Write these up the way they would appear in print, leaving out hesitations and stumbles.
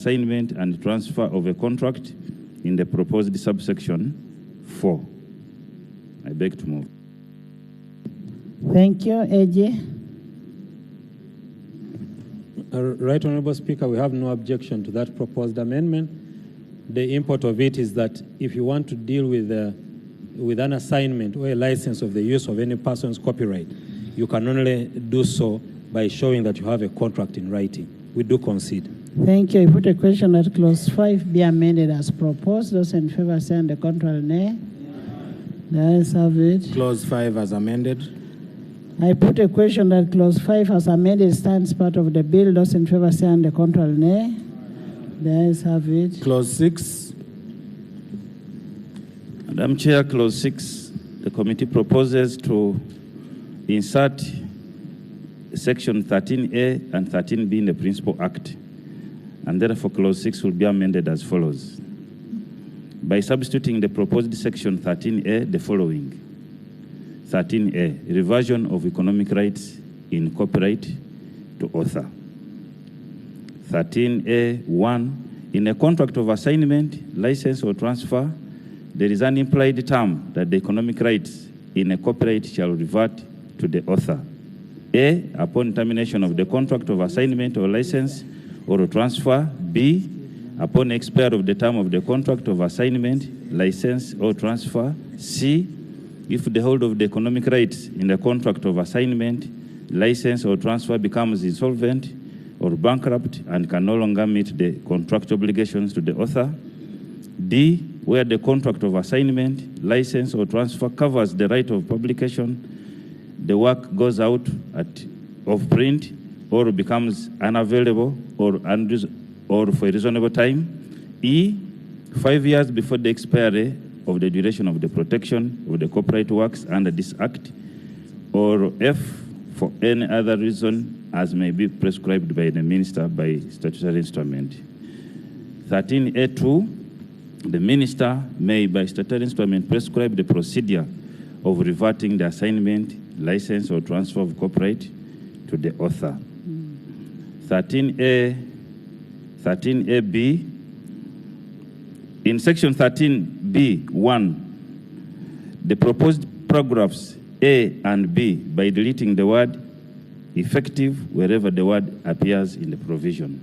assignment and transfer of a contract in the proposed subsection 4. I beg to move. Thank you, AJ. Right Honorable Speaker, we have no objection to that proposed amendment. The import of it is that if you want to deal with an assignment or a license of the use of any person's copyright, you can only do so by showing that you have a contract in writing. We do concede. Thank you. I put a question that clause 5 be amended as proposed. Those in favor say on the contrary, nay. The ayes have it. Clause 5 as amended. I put a question that clause 5 as amended stands part of the bill. Those in favor say on the contrary, nay. The ayes have it. Clause 6. Madam Chair, clause 6, the committee proposes to insert section 13A and 13B in the Principal Act, and therefore clause 6 will be amended as follows. By substituting the proposed section 13A, the following. 13A, reversion of economic rights in copyright to author. 13A1, in a contract of assignment, license or transfer, there is an implied term that the economic rights in a copyright shall revert to the author. A, upon termination of the contract of assignment or license or transfer. B, upon expiry of the term of the contract of assignment, license or transfer. C, if the holder of the economic rights in the contract of assignment, license or transfer becomes insolvent or bankrupt and can no longer meet the contractual obligations to the author. D, where the contract of assignment, license or transfer covers the right of publication, the work goes out of print or becomes unavailable or for a reasonable time. E, 5 years before the expiry of the duration of the protection of the copyright works under this Act, or F, for any other reason as may be prescribed by the Minister by statutory instrument. 13A2, the Minister may by statutory instrument prescribe the procedure of reverting the assignment, license or transfer of copyright to the author. 13AB, in section 13B1, the proposed paragraphs A and B by deleting the word effective wherever the word appears in the provision.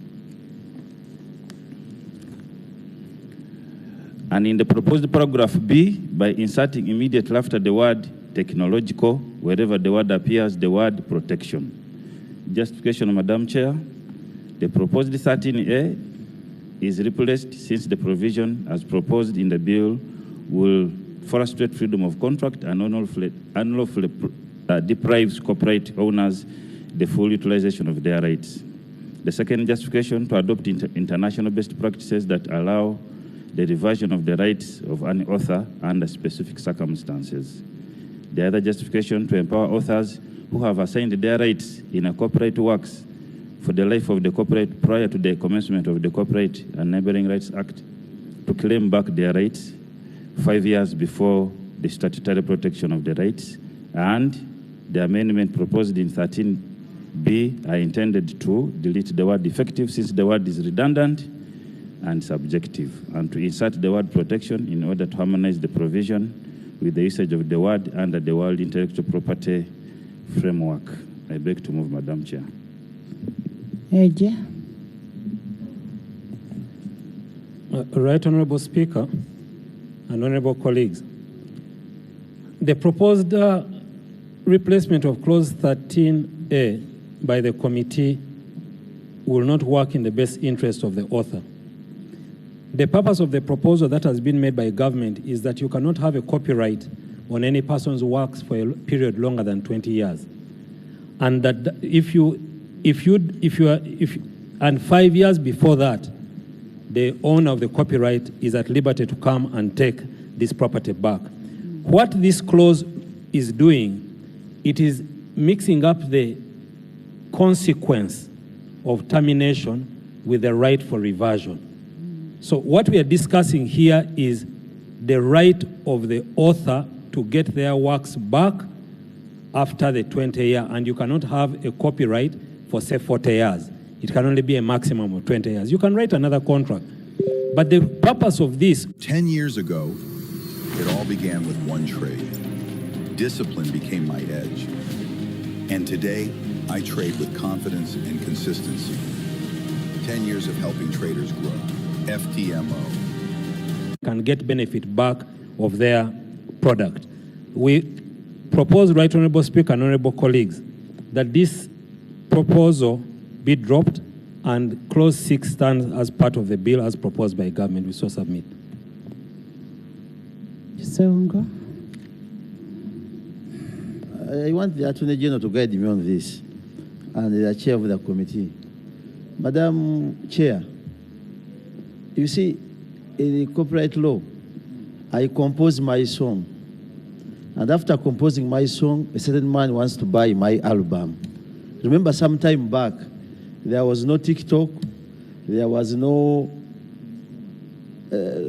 And in the proposed paragraph B, by inserting immediately after the word technological, wherever the word appears, the word protection. Justification, Madam Chair. The proposed 13A is replaced since the provision as proposed in the bill will frustrate freedom of contract and unlawfully deprives copyright owners the full utilization of their rights. The second justification, to adopt international best practices that allow the reversion of the rights of an author under specific circumstances. The other justification, to empower authors who have assigned their rights in a copyright works for the life of the copyright prior to the commencement of the Copyright and Neighboring Rights Act to claim back their rights 5 years before the statutory protection of the rights. And the amendment proposed in 13B are intended to delete the word effective since the word is redundant and subjective, and to insert the word protection in order to harmonize the provision with the usage of the word under the World Intellectual Property Framework. I beg to move, Madam Chair. AJ. Right Honorable Speaker and Honorable colleagues, the proposed replacement of clause 13A by the committee will not work in the best interest of the author. The purpose of the proposal that has been made by government is that you cannot have a copyright on any person's works for a period longer than 20 years. And that and 5 years before that, the owner of the copyright is at liberty to come and take this property back. What this clause is doing, it is mixing up the consequence of termination with the right for reversion. So what we are discussing here is the right of the author to get their works back after the 20 year, and you cannot have a copyright for say 40 years. it can only be a maximum of 20 years. You can write another contract. But the purpose of this... 10 years ago, it all began with one trade. Discipline became my edge. And today, I trade with confidence and consistency. 10 years of helping traders grow. FTMO. Can get benefit back of their product. We propose, Right Honorable Speaker and Honorable colleagues, that this proposal be dropped and clause 6 stands as part of the bill as proposed by government. We so submit. Sewungo. I want the Attorney General to guide me on this, and the chair of the committee. Madam Chair, you see, in the copyright law, I compose my song. And after composing my song, a certain man wants to buy my album. Remember some time back, there was no TikTok, there was no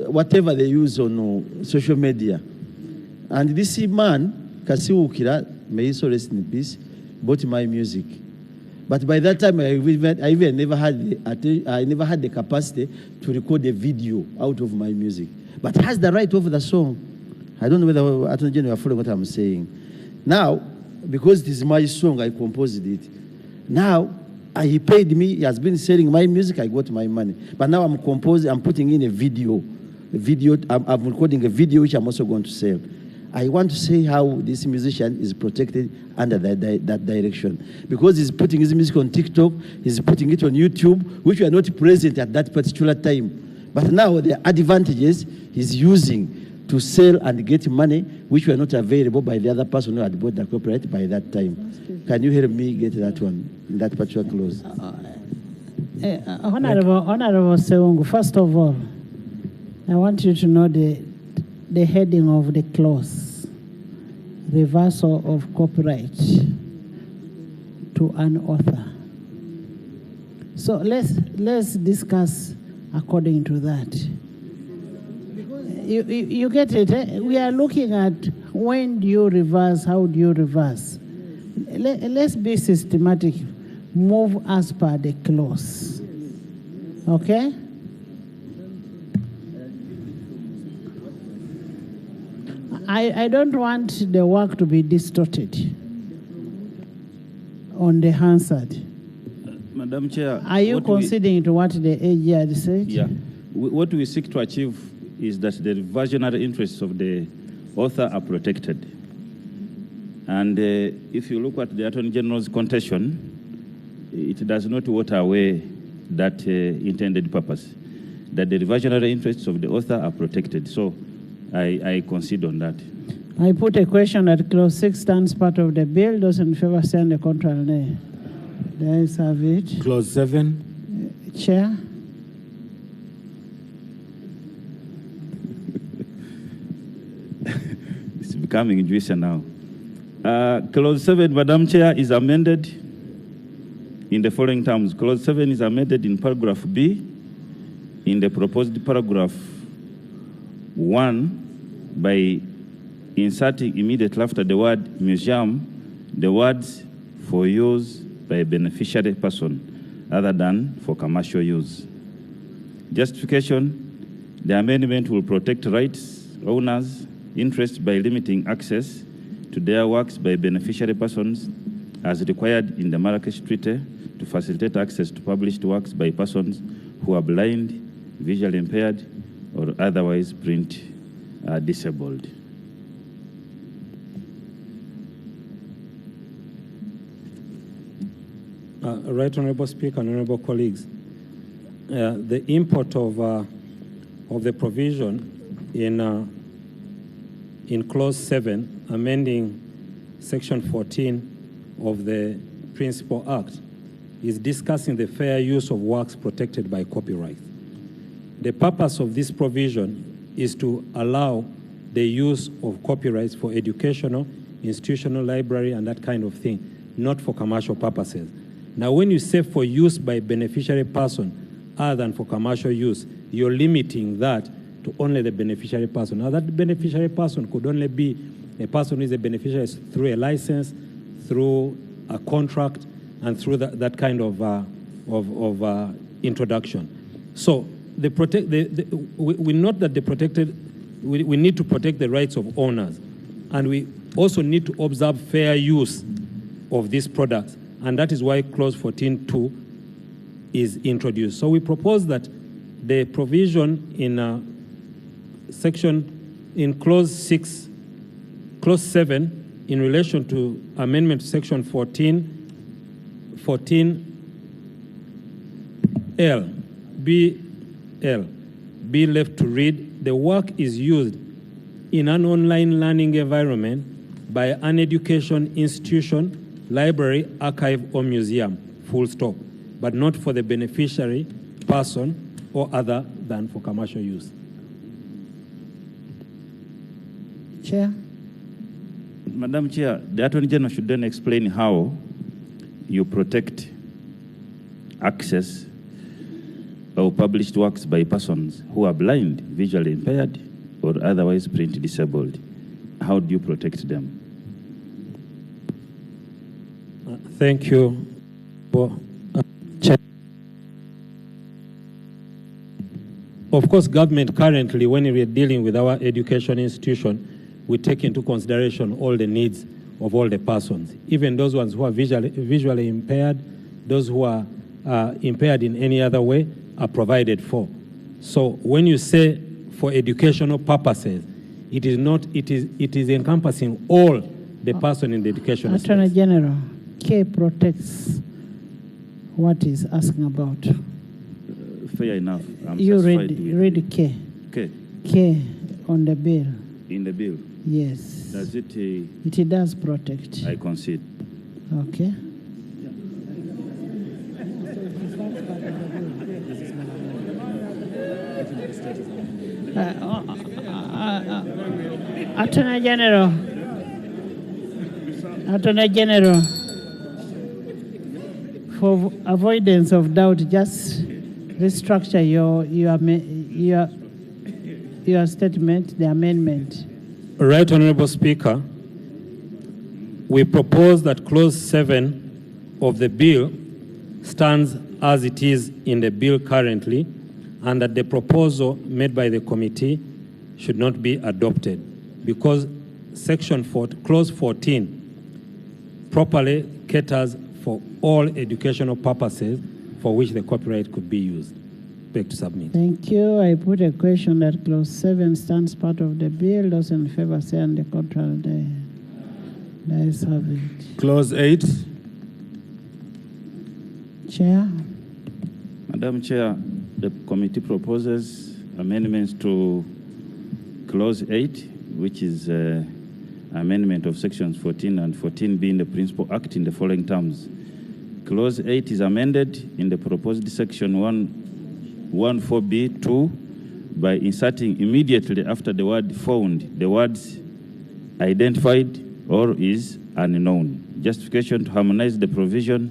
whatever they use on social media. And this man, Kasiwukira, may he so rest in peace, bought my music. But by that time, I even never had the capacity to record a video out of my music. But has the right over the song. I don't know whether Attorney General, you are following what I'm saying. Now, because it is my song, I composed it. Now, he paid me, he has been selling my music, I got my money. But now I'm composing, I'm putting in a video. I'm recording a video which I'm also going to sell. I want to say how this musician is protected under that direction. Because he's putting his music on TikTok, he's putting it on YouTube, which were not present at that particular time. But now the advantages he's using to sell and get money, which were not available by the other person who had bought the copyright by that time. Can you help me get that one, that particular clause? Honorable Sewungo, first of all, I want you to know the heading of the clause, reversal of copyright to an author. So let's discuss according to that. You get it? Eh? We are looking at when do you reverse, how do you reverse. Let's be systematic. Move as per the clause. Okay? I don't want the work to be distorted on the Hansard. Madam Chair, are you conceding to what the AG had said? Yeah. What we seek to achieve is that the reversionary interests of the author are protected. And if you look at the Attorney General's contention, it does not water away that intended purpose, that the reversionary interests of the author are protected. So I concede on that. I put a question that clause 6 stands part of the bill. Those in favor stand the contrary nay. The ayes have it. Clause 7. Chair. It's becoming juicier now. Clause 7, Madam Chair, is amended in the following terms. Clause 7 is amended in paragraph B in the proposed paragraph 1 by inserting immediately after the word museum the words for use by a beneficiary person other than for commercial use. Justification: the amendment will protect rights, owners' interests by limiting access to their works by beneficiary persons as required in the Marrakesh Treaty to facilitate access to published works by persons who are blind, visually impaired, or otherwise print disabled. Right Honorable Speaker and Honorable colleagues, the import of the provision in clause 7, amending section 14 of the Principal Act, is discussing the fair use of works protected by copyright. The purpose of this provision is to allow the use of copyrights for educational, institutional, library, and that kind of thing, not for commercial purposes. Now, when you say for use by beneficiary person other than for commercial use, you're limiting that to only the beneficiary person. Now, that beneficiary person could only be a person who is a beneficiary through a license, through a contract, and through that kind of of introduction. So we note that we need to protect the rights of owners, and we also need to observe fair use of these products, and that is why clause 14.2 is introduced. So we propose that the provision in clause 6, clause 7, in relation to amendment to section 14L, be left to read, the work is used in an online learning environment by an education institution, library, archive, or museum, full stop, but not for the beneficiary person or other than for commercial use. Chair. Madam Chair, the Attorney General should then explain how you protect access of published works by persons who are blind, visually impaired, or otherwise print disabled. How do you protect them? Thank you. Chair. Of course, government currently, when we are dealing with our education institution, we take into consideration all the needs of all the persons, even those ones who are visually impaired, those who are impaired in any other way are provided for. So when you say for educational purposes, it is encompassing all the person in the educational Attorney space. General, K protects what he's asking about. Fair enough. I'm You satisfied read with K. Okay. K on the bill. In the bill, Yes. does it? It does protect. I concede. Okay. Attorney General. Attorney General. For avoidance of doubt, just restructure your statement, the amendment. Right, Honorable Speaker, we propose that clause 7 of the bill stands as it is in the bill currently, and that the proposal made by the committee should not be adopted because clause 14 properly caters for all educational purposes for which the copyright could be used. Beg to submit. Thank you. I put a question that clause 7 stands part of the bill. Those in favor say on the contrary. The ayes have it. Clause 8. Chair. Madam Chair, the committee proposes amendments to clause 8, which is amendment of sections 14 and 14 being the principal act in the following terms. Clause 8 is amended in the proposed section 14B2 by inserting immediately after the word found the words identified or is unknown. Justification to harmonize the provision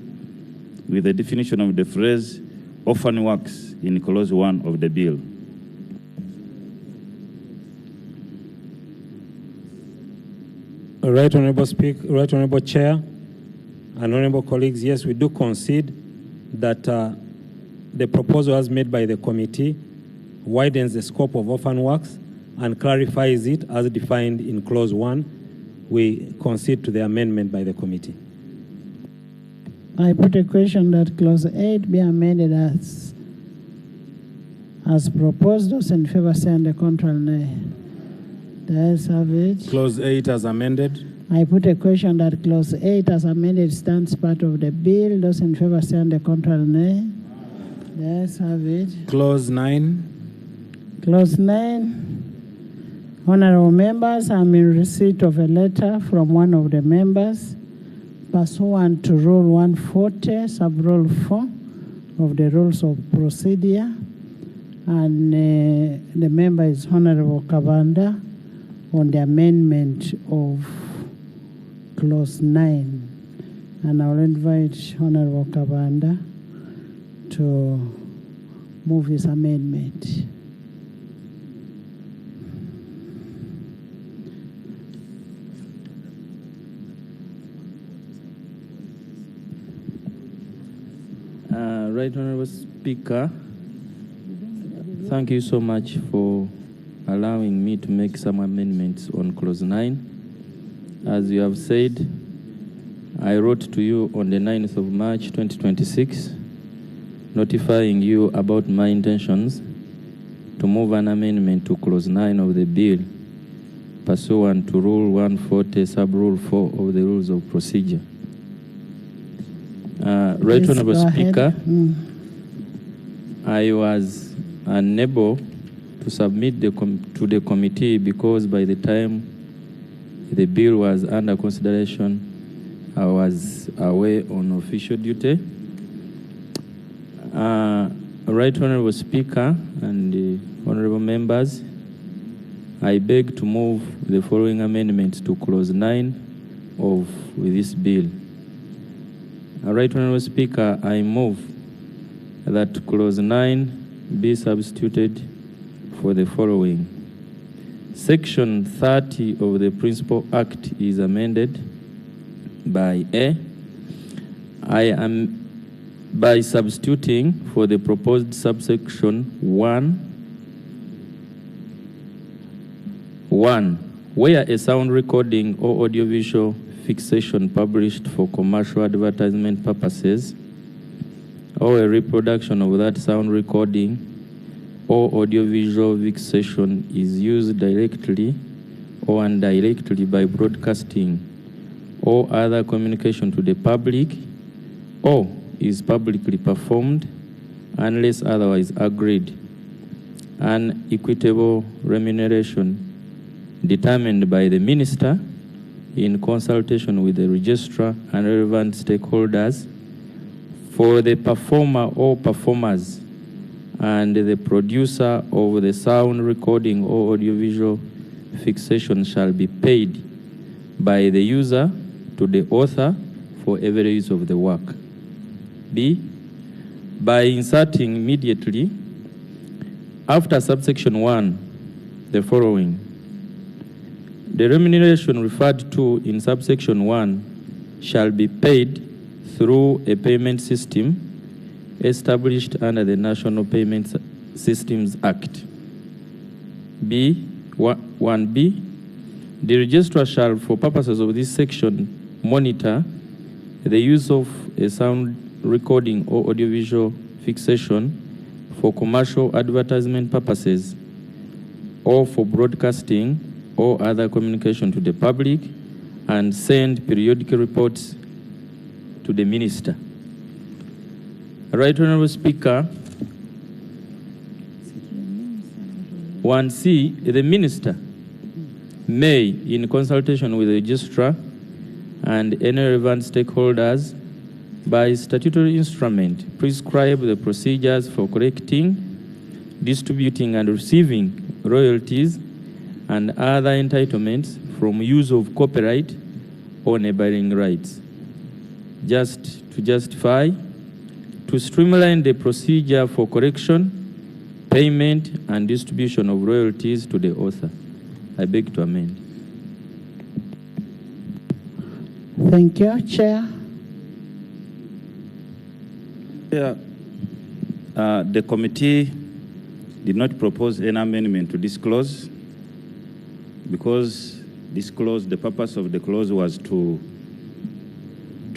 with the definition of the phrase orphan works in clause 1 of the bill. Right, Honorable Speaker, Right, Honorable Chair, and Honorable colleagues, yes, we do concede that the proposal as made by the committee widens the scope of orphan works and clarifies it as defined in clause 1. We concede to the amendment by the committee. I put a question that clause 8 be amended as proposed. Those in favor say on the contrary, nay. The ayes have it. Clause 8 as amended. I put a question that clause 8 as amended stands part of the bill. Those in favor say on the contrary, nay. The ayes have it. Clause 9. Clause 9. Honorable members, I'm in receipt of a letter from one of the members pursuant to Rule 140, Sub-Rule 4 of the Rules of Procedure. And the member is Honorable Kabanda on the amendment of Clause 9. And I will invite Honorable Kabanda to move his amendment. Right Honorable Speaker, thank you so much for allowing me to make some amendments on clause 9. As you have said, I wrote to you on the 9th of March 2026, notifying you about my intentions to move an amendment to clause 9 of the bill pursuant to Rule 140, Sub-Rule 4 of the Rules of Procedure. Right Please Honorable go Speaker, ahead. I was unable to submit to the committee because by the time the bill was under consideration, I was away on official duty. Right Honorable Speaker and the honorable members, I beg to move the following amendments to clause 9 of this bill. Right Honorable Speaker, I move that clause 9 be substituted for the following. Section 30 of the Principal Act is amended by A. I am by substituting for the proposed subsection 1, where a sound recording or audiovisual fixation published for commercial advertisement purposes or a reproduction of that sound recording or audiovisual fixation is used directly or indirectly by broadcasting or other communication to the public or is publicly performed unless otherwise agreed. An equitable remuneration determined by the minister in consultation with the registrar and relevant stakeholders for the performer or performers and the producer of the sound recording or audiovisual fixation shall be paid by the user to the author for every use of the work. B, by inserting immediately after subsection 1 the following. The remuneration referred to in subsection 1 shall be paid through a payment system established under the National Payment Systems Act. B, 1B, the registrar shall, for purposes of this section, monitor the use of a sound recording or audiovisual fixation for commercial advertisement purposes or for broadcasting or other communication to the public and send periodic reports to the minister. Right Honorable Speaker, 1C, the minister may, in consultation with the registrar and any relevant stakeholders, by statutory instrument, prescribe the procedures for collecting, distributing, and receiving royalties and other entitlements from use of copyright or neighboring rights. Just to justify, to streamline the procedure for collection, payment, and distribution of royalties to the author. I beg to amend. Thank you, Chair. The committee did not propose any amendment to this clause because this clause, the purpose of the clause was to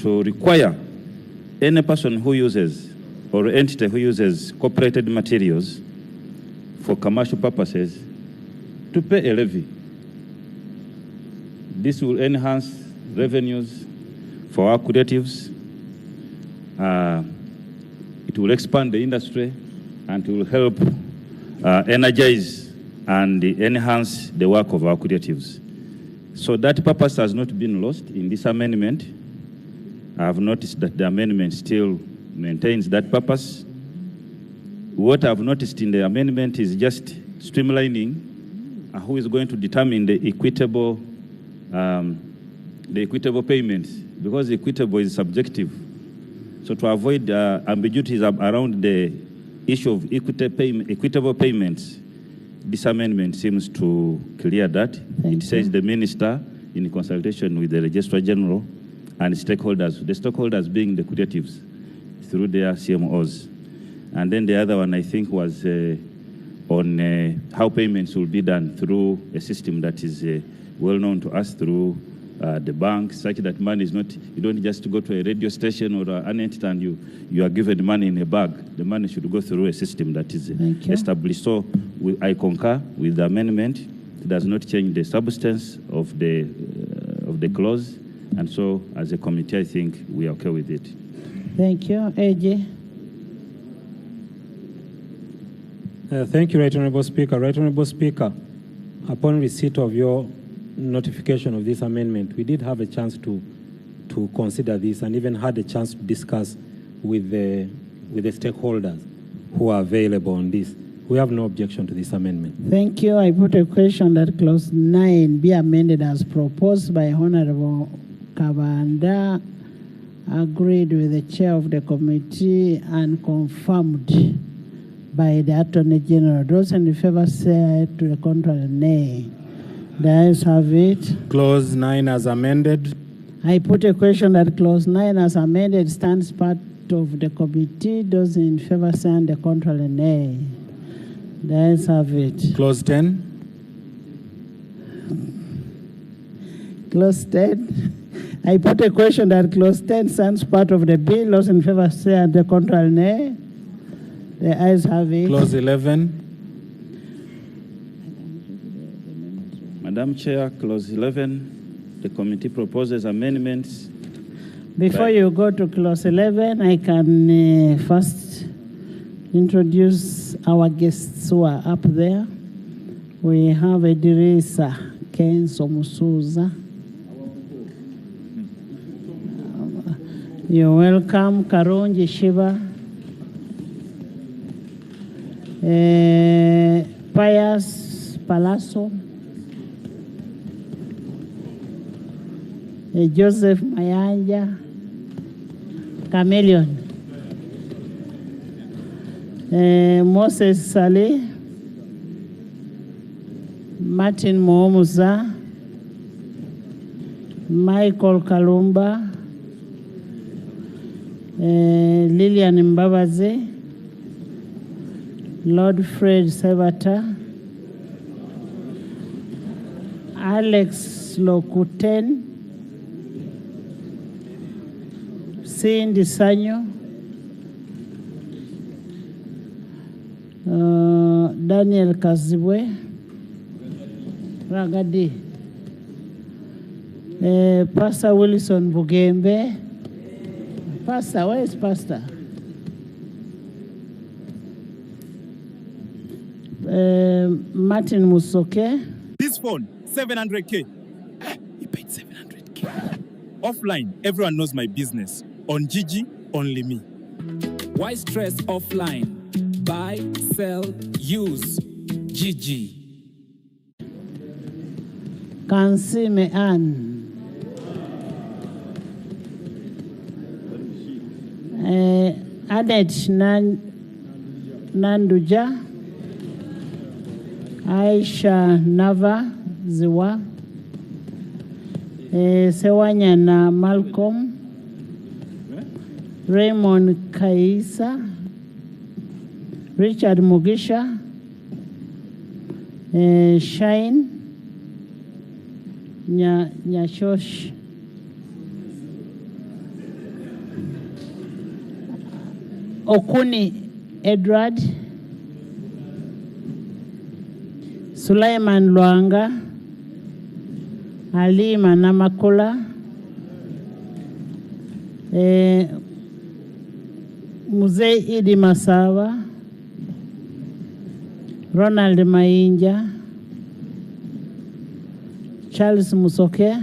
require any person who uses or entity who uses copyrighted materials for commercial purposes to pay a levy. This will enhance revenues for our creatives. It will expand the industry and it will help energize and enhance the work of our creatives. So that purpose has not been lost in this amendment. I have noticed that the amendment still maintains that purpose. What I've noticed in the amendment is just streamlining who is going to determine the equitable payments, because equitable is subjective. So to avoid ambiguities around the issue of equitable payments, this amendment seems to clear that. It says the minister, in consultation with the Registrar General and stakeholders, the stakeholders being the creatives, through their CMOs. And then the other one, I think, was on how payments will be done through a system that is well known to us through the bank, such that money is not, you don't just go to a radio station or an entity and you are given money in a bag. The money should go through a system that is established. So I concur with the amendment. It does not change the substance of the clause. And so as a committee, I think we are okay with it. Thank you. AJ. Thank you, Right Honorable Speaker. Right Honorable Speaker, upon receipt of your notification of this amendment, we did have a chance to consider this and even had a chance to discuss with the stakeholders who are available on this. We have no objection to this amendment. Thank you. I put a question that clause 9 be amended as proposed by Honorable Kabanda, agreed with the chair of the committee and confirmed by the Attorney General. Those in favor say to the contrary, nay. The ayes have it. Clause 9 as amended. I put a question that clause 9 as amended stands part of the committee. Those in favor say on the contrary, nay. The ayes have it. Clause 10. Clause 10. I put a question that clause 10 stands part of the bill. Those in favor say on the contrary, nay. The ayes have it. Clause 11. Madam Chair, clause 11, the committee proposes amendments. Before you go to clause 11, I can first introduce our guests who are up there. We have Edirisa Kenso Musuza. You're welcome. Karunji Shiva. Pius Palazzo. Joseph Mayanja. Chameleon. Moses Saleh. Martin Moomuza. Michael Kalumba. Lillian Mbabaze. Lord Fred Sevata. Alex Lokuten. Cindy Sanyo. Daniel Kazibwe. Ragadi. Pastor Wilson Bugembe. Pastor, where is Pastor? Martin Musoke. This phone, 700K. He paid 700K. Offline, everyone knows my business. On Gigi, only me. Why stress offline? Buy, sell, use. Gigi. Kansime Ann. Adet Nanduja. Aisha Nava Ziwa. Sewanyana Malcolm. Raymond Kaisa. Richard Mugisha. Shine Nyashosh. Okuni Edward. Sulaiman Luanga. Halima Namakula. Muzee Idi Masawa. Ronald Mainja. Charles Musoke.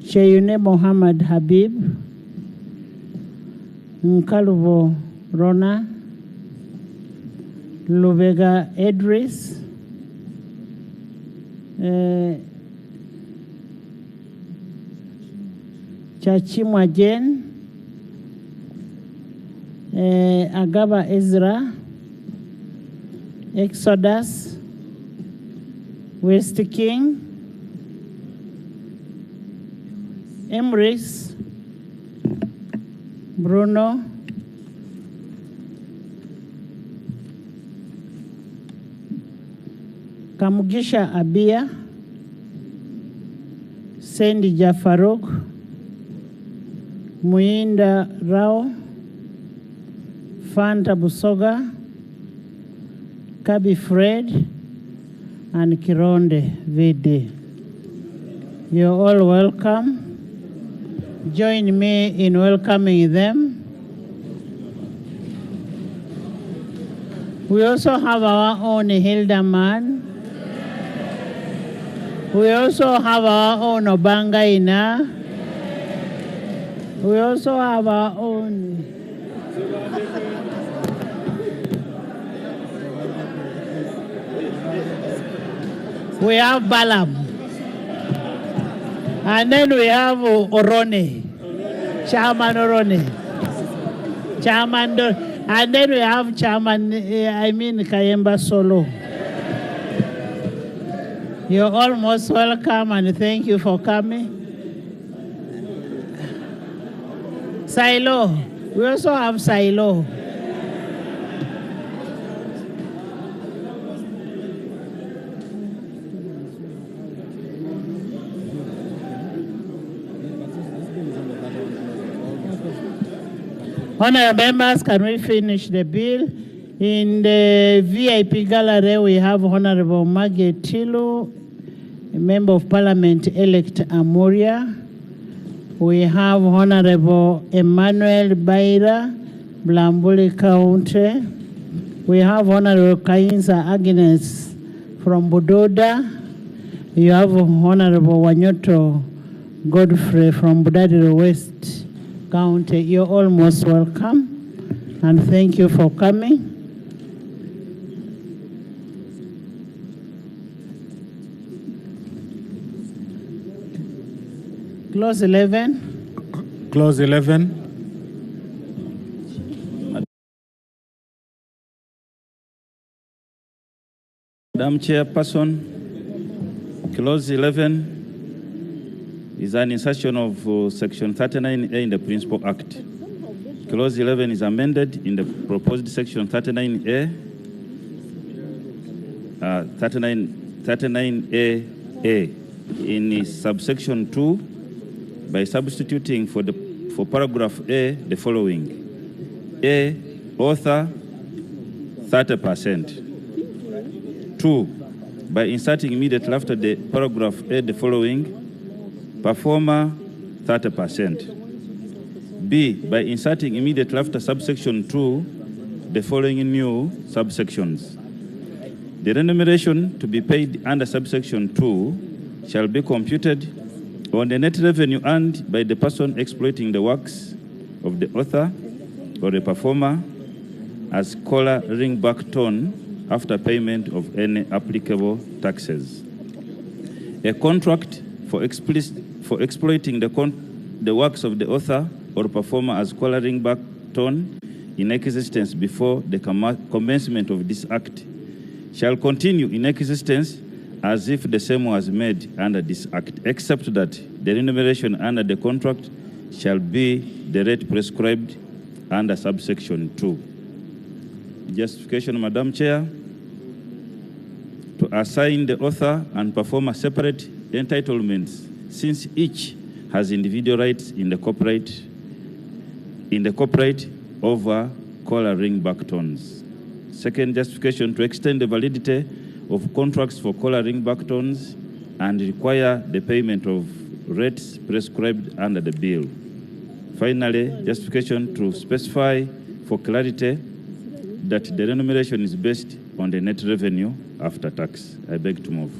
Cheyune Mohammed Habib. Nkalubo Rona. Lubega Edris. Chachimwa Jen. Agaba Ezra. Exodus. West King. Emrys. Bruno, Kamugisha Abia, Sandy Jafaruk, Muinda Rao, Fanta Busoga, Kabi Fred, and Kironde Vede. You're all welcome. Join me in welcoming them. We also have our own Hilda man. We also have our own Obangaina. We also have our own. We have Balaam. And then we have Orone. Chairman Orone. Chairman, and then we have Chairman, Kayemba Solo. You're all most welcome and thank you for coming. Silo. We also have Silo. Honorable members, can we finish the bill? In the VIP gallery, we have Honorable Margaret Tilo, a Member of Parliament-elect Amuria. We have Honorable Emmanuel Baira, Blambuli County. We have Honorable Kainza Agnes from Budoda. You have Honorable Wanyoto Godfrey from Budadiri West County. You're all most welcome, and thank you for coming. Clause 11. Clause 11. Madam Chairperson, Clause 11 is an insertion of Section 39A in the Principal Act. Clause 11 is amended in the proposed Section 39A, 39AA in subsection 2 by substituting for paragraph A the following: A, author 30%. 2, by inserting immediately after the paragraph A the following: performer 30%. B, by inserting immediately after subsection 2 the following new subsections: the remuneration to be paid under subsection 2 shall be computed on the net revenue earned by the person exploiting the works of the author or the performer as collar ringback tone after payment of any applicable taxes. A contract for exploiting the works of the author or performer as collar ringback tone in existence before the commencement of this act shall continue in existence as if the same was made under this act, except that the remuneration under the contract shall be the rate prescribed under subsection 2. Justification, Madam Chair, to assign the author and performer separate entitlements, since each has individual rights in the copyright over collar ringback tones. Second justification, to extend the validity of contracts for collar ringback tones and require the payment of rates prescribed under the bill. Finally, justification to specify for clarity that the remuneration is based on the net revenue after tax. I beg to move.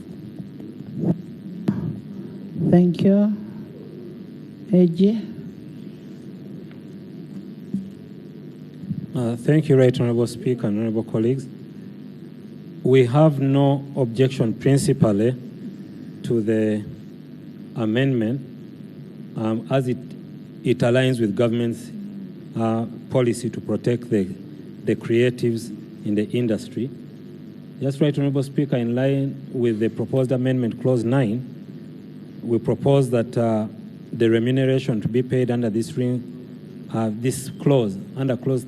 Thank you. AG. Thank you, Right Honorable Speaker and Honorable colleagues. We have no objection principally to the amendment as it aligns with government's policy to protect the creatives in the industry. Just Right Honorable Speaker, in line with the proposed amendment, Clause 9, we propose that the remuneration to be paid under this this clause, under clause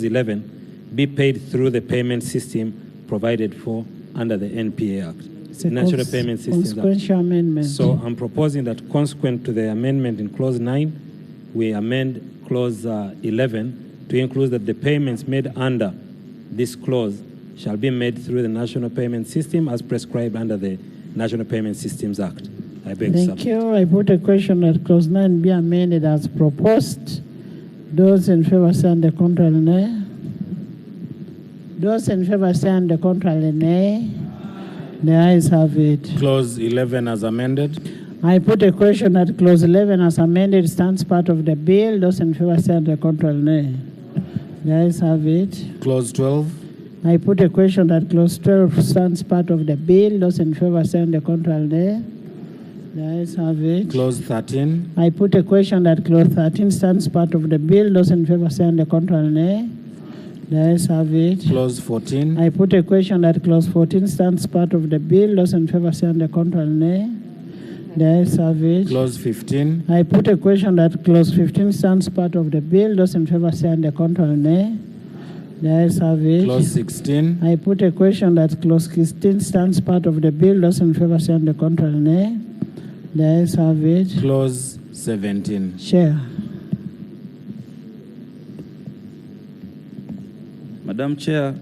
11, be paid through the payment system provided for under the NPA Act. It's a National Payment Systems Act. consequential amendment. So I'm proposing that consequent to the amendment in clause 9, we amend clause 11 to include that the payments made under this clause shall be made through the National Payment System as prescribed under the National Payment Systems Act. I beg to Thank you. I put a question that clause 9 be amended as proposed. Those in favor say on the contrary, nay. Those in favor say on the contrary, nay. The ayes have it. Clause 11 as amended. I put a question that clause 11 as amended stands part of the bill. Those in favor say on the contrary, nay. The ayes have it. Clause 12. I put a question that clause 12 stands part of the bill. Those in favor say on the contrary, nay. The ayes have it. Clause 13. I put a question that clause 13 stands part of the bill. Those in favor say on the contrary, nay. The ayes have it. Clause 14. I put a question that clause 14 stands part of the bill. Those in favor say on the contrary, nay. The ayes have it. Clause 15. I put a question that clause 15 stands part of the bill. Those in favor say on the contrary, nay. The ayes have it. Clause 16. I put a question that clause 16 stands part of the bill. Those in favor say on the contrary, nay. The ayes have it. Clause 17. Chair. Madam Chair,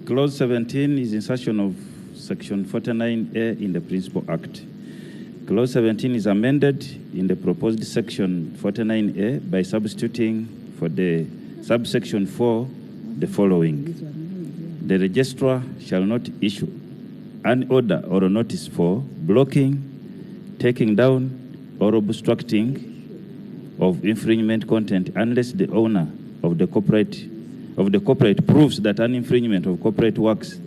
clause 17 is insertion of section 49A in the Principal Act. Clause 17 is amended in the proposed section 49A by substituting for the subsection 4 the following. The registrar shall not issue an order or a notice for blocking, taking down, or obstructing of infringement content unless the owner of the copyright proves that an infringement of copyright works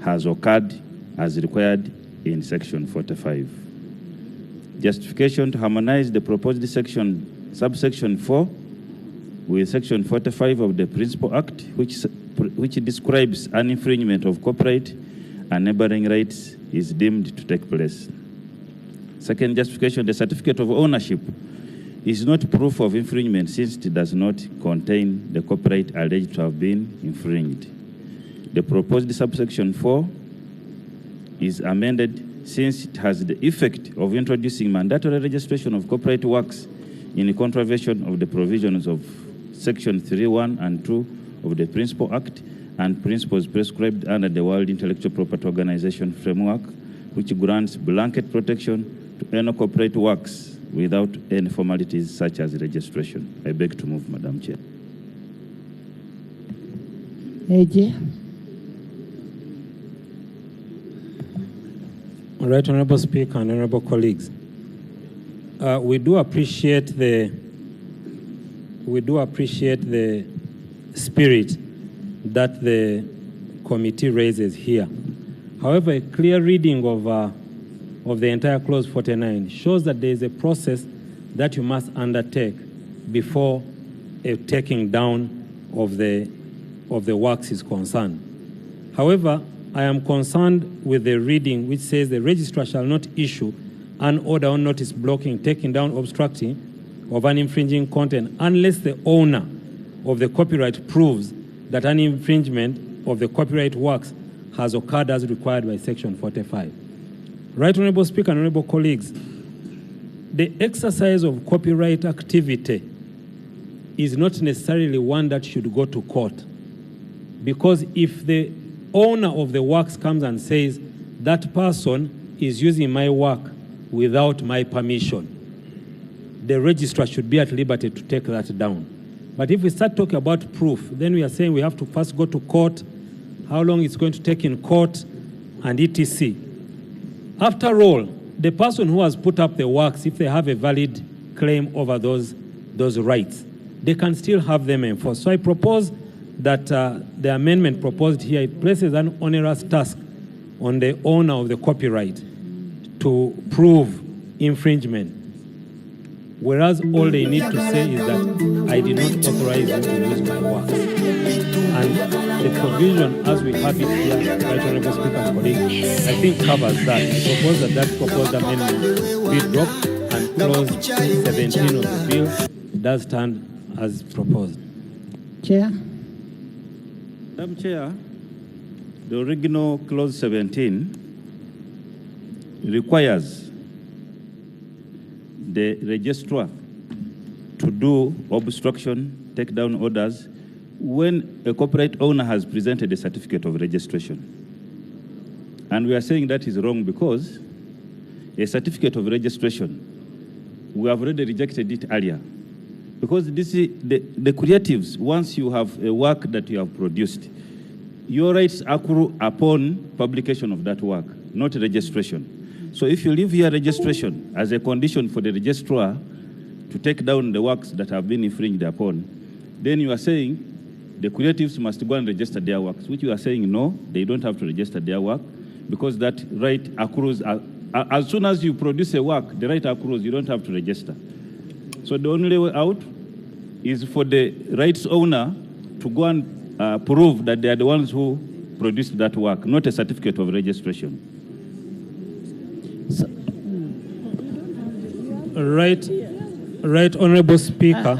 has occurred as required in section 45. Justification to harmonize the proposed subsection 4 with section 45 of the Principal Act, which describes an infringement of copyright and neighboring rights is deemed to take place. Second justification, the certificate of ownership is not proof of infringement since it does not contain the copyright alleged to have been infringed. The proposed subsection 4 is amended since it has the effect of introducing mandatory registration of copyright works in contravention of the provisions of section 3(1) and 2 of the Principal Act and principles prescribed under the World Intellectual Property Organization framework, which grants blanket protection to any copyright works without any formalities such as registration. I beg to move, Madam Chair. AG. All right, Honorable Speaker and Honorable colleagues. We do appreciate the spirit that the committee raises here. However, a clear reading of the entire clause 49 shows that there is a process that you must undertake before a taking down of the works is concerned. However, I am concerned with the reading which says the registrar shall not issue an order or notice blocking, taking down, obstructing of an infringing content unless the owner of the copyright proves that an infringement of the copyright works has occurred as required by section 45. Right, Honorable Speaker and Honorable colleagues, the exercise of copyright activity is not necessarily one that should go to court, because if the owner of the works comes and says that person is using my work without my permission, the registrar should be at liberty to take that down. But if we start talking about proof, then we are saying we have to first go to court, how long it's going to take in court, and etc. After all, the person who has put up the works, if they have a valid claim over those rights, they can still have them enforced. So I propose that the amendment proposed here, it places an onerous task on the owner of the copyright to prove infringement, whereas all they need to say is that I did not authorize you to use my works. And the provision as we have it here, Right Honorable Speaker and colleagues, I think covers that. I propose that proposed amendment be dropped and clause 17 of the bill does stand as proposed. Chair? Madam Chair, the original clause 17 requires the registrar to do obstruction, take down orders, when a corporate owner has presented a certificate of registration. And we are saying that is wrong because a certificate of registration, we have already rejected it earlier. Because this is the creatives, once you have a work that you have produced, your rights accrue upon publication of that work, not registration. So if you leave here registration as a condition for the registrar to take down the works that have been infringed upon, then you are saying the creatives must go and register their works, which you are saying no, they don't have to register their work because that right accrues. As soon as you produce a work, the right accrues, you don't have to register. So the only way out is for the rights owner to go and prove that they are the ones who produced that work, not a certificate of registration. Right, Honorable Speaker.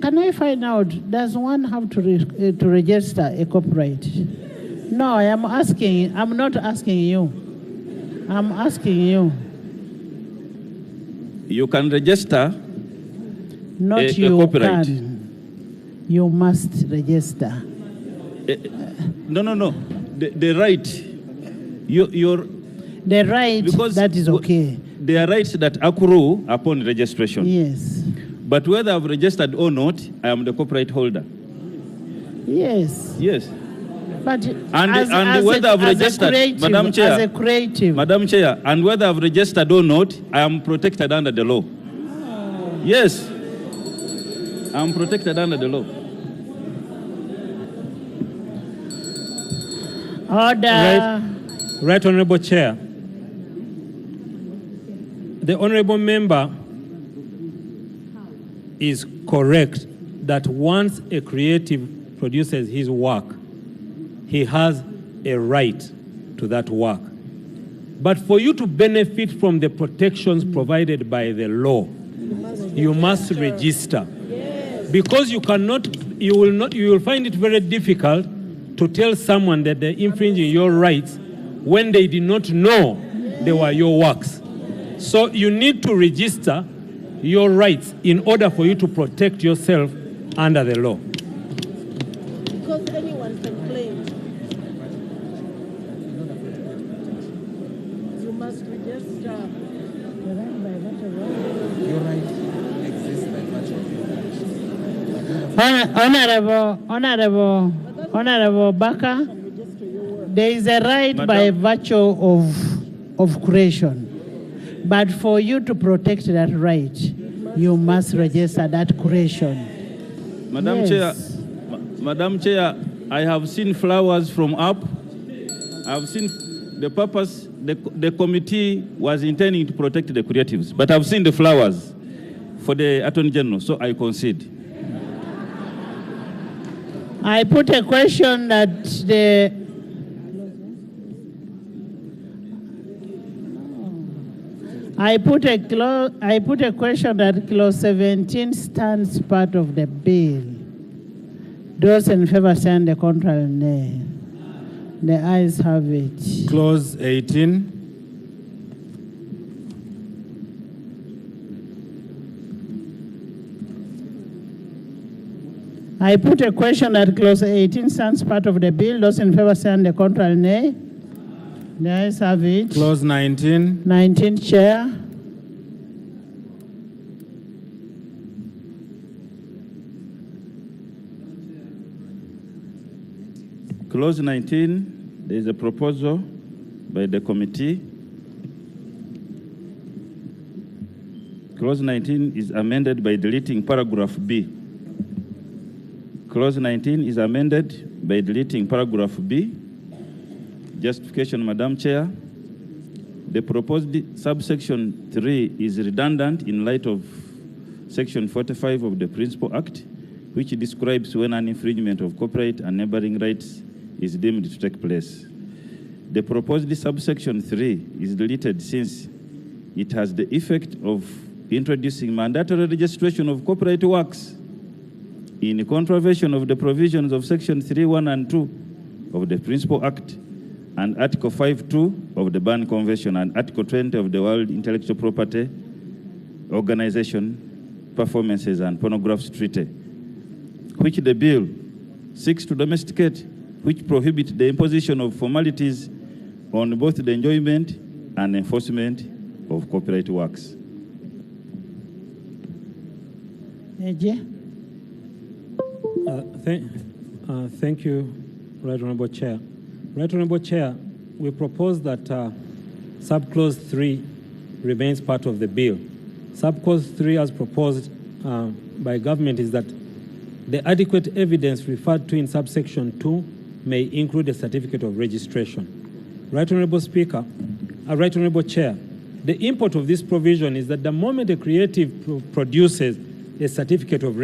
Can I find out, does one have to register a copyright? No, I am asking, I'm not asking you. I'm asking you. You can register Not a you copyright. can. You must register. No. The right. Your The right, because that is okay. There are rights that accrue upon registration. Yes. But whether I've registered or not, I am the copyright holder. Yes. Yes. But And whether I've registered, Madam Chair, as a creative. Madam Chair, and whether I've registered or not, I am protected under the law. Yes. I am protected under the law. Order. Right, Honorable Chair. The Honorable Member is correct that once a creative produces his work, he has a right to that work. But for you to benefit from the protections provided by the law, you must register. Because you will find it very difficult to tell someone that they're infringing your rights when they did not know they were your works. So you need to register your rights in order for you to protect yourself under the law. Because anyone can claim. You must register. Your right exists by virtue of Honorable Baka, there is a right by virtue of creation. But for you to protect that right, you must register that creation. Madam Yes. Chair, Madam Chair, I have seen flowers from up. I've seen the purpose, the committee was intending to protect the creatives, but I've seen the flowers for the Attorney General, so I concede. I put a question that I put a question that clause 17 stands part of the bill. Those in favor stand the contrary, nay. The ayes have it. Clause 18. I put a question that clause 18 stands part of the bill. Those in favor stand the contrary, nay. The ayes have it. Clause 19. 19, Chair. Clause 19, there is a proposal by the committee. Clause 19 is amended by deleting paragraph B. Clause 19 is amended by deleting paragraph B. Justification, Madam Chair. The proposed subsection 3 is redundant in light of Section 45 of the Principal Act, which describes when an infringement of copyright and neighboring rights is deemed to take place. The proposed subsection 3 is deleted since it has the effect of introducing mandatory registration of copyright works in contravention of the provisions of Section 3(1) and 2 of the Principal Act and Article 5(2) of the Berne Convention and Article 20 of the World Intellectual Property Organization Performances and Phonographs Treaty, which the bill seeks to domesticate, which prohibit the imposition of formalities on both the enjoyment and enforcement of copyright works. Eje? Thank you, Right Honorable Chair. Right Honorable Chair, we propose that subclause 3 remains part of the bill. Subclause 3, as proposed by government, is that the adequate evidence referred to in subsection 2 may include a certificate of registration. Right Honorable Speaker, Right Honorable Chair, the import of this provision is that the moment a creative produces a certificate of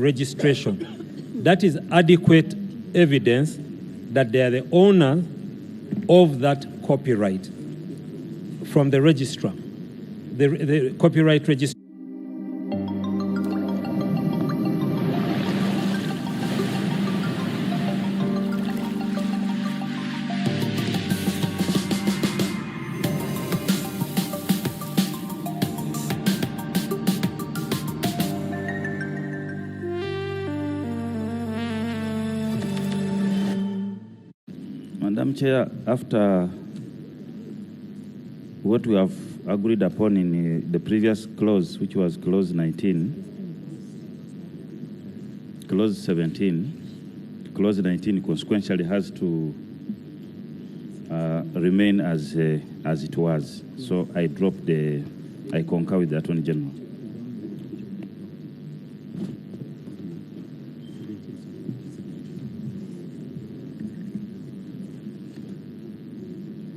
registration, that is adequate evidence that they are the owner of that copyright from the registrar, the copyright registrar. Madam Chair, after what we have agreed upon in the previous clause, which was clause 19, clause 17, clause 19 consequentially has to remain as it was. So I concur with the Attorney General.